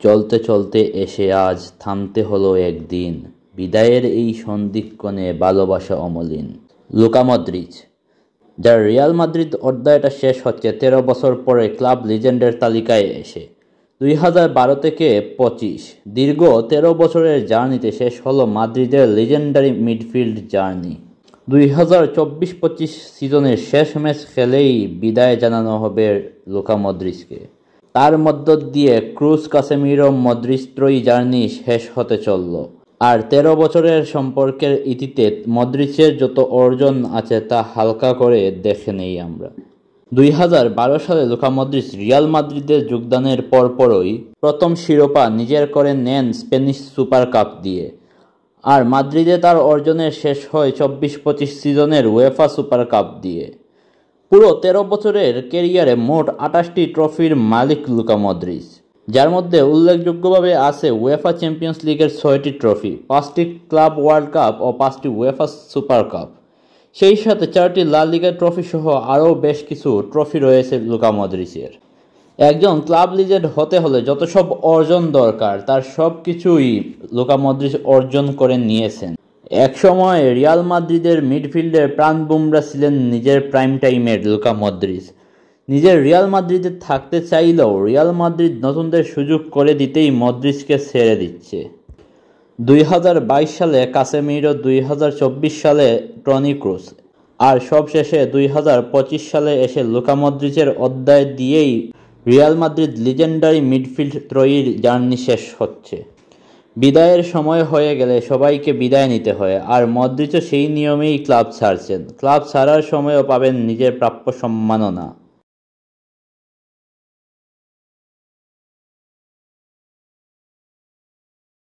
চলতে চলতে এসে আজ থামতে হলো একদিন, বিদায়ের এই সন্ধিক্ষণে ভালোবাসা অমলিন। লুকা মদ্রিচ, যার রিয়াল মাদ্রিদ অধ্যায়টা শেষ হচ্ছে 13 বছর পরে ক্লাব লিজেন্ডের তালিকায় এসে। 2012 থেকে 25 দীর্ঘ 13 বছরের জার্নিতে শেষ হলো মাদ্রিদের লিজেন্ডারি মিডফিল্ড জার্নি। 2024-25 সিজনের শেষ ম্যাচ খেলেই বিদায় জানানো হবে লুকা মদ্রিচকে। তার মধ্য দিয়ে ক্রুজ কাসেমিরো মদ্রিচ ত্রয়ী জার্নি শেষ হতে চলল। আর 13 বছরের সম্পর্কের ইতিতে মদ্রিচের যত অর্জন আছে তা হালকা করে দেখে নেই আমরা। 2012 সালে লুকা মদ্রিচ রিয়াল মাদ্রিদে যোগদানের পরপরই প্রথম শিরোপা নিজের করে নেন স্প্যানিশ সুপার কাপ দিয়ে। আর মাদ্রিদে তার অর্জনের শেষ হয় 24-25 সিজনের উয়েফা সুপার কাপ দিয়ে। পুরো 13 বছরের ক্যারিয়ারে মোট 28টি ট্রফির মালিক লুকা মদ্রিচ, যার মধ্যে উল্লেখযোগ্যভাবে আছে উয়েফা চ্যাম্পিয়ন্স লিগের 6টি ট্রফি, 5টি ক্লাব ওয়ার্ল্ড কাপ ও 5টি উয়েফা সুপার কাপ। সেই সাথে 4টি লা লিগা ট্রফি সহ আরও বেশ কিছু ট্রফি রয়েছে লুকা মদ্রিচের। একজন ক্লাব লিজেন্ড হতে হলে যত সব অর্জন দরকার তার সব কিছুই লুকা মদ্রিচ অর্জন করে নিয়েছেন। একসময় রিয়াল মাদ্রিদের মিডফিল্ডের প্রাণবুমরা ছিলেন নিজের প্রাইম টাইমের লুকা মদ্রিচ। নিজের রিয়াল মাদ্রিদে থাকতে চাইলেও রিয়াল মাদ্রিদ নতুনদের সুযোগ করে দিতেই মদ্রিচকে ছেড়ে দিচ্ছে। 2022 সালে কাসেমিরো, 2024 সালে টনি ক্রুজ, আর সবশেষে 2025 সালে এসে লুকা মদ্রিচের অধ্যায় দিয়েই রিয়াল মাদ্রিদ লিজেন্ডারি মিডফিল্ড ত্রয়ীর জার্নি শেষ হচ্ছে। বিদায়ের সময় হয়ে গেলে সবাইকে বিদায় নিতে হয়, আর মদ্রিচও সেই নিয়মেই ক্লাব ছাড়ছেন। ক্লাব ছাড়ার সময়ও পাবেন নিজের প্রাপ্য সম্মাননা।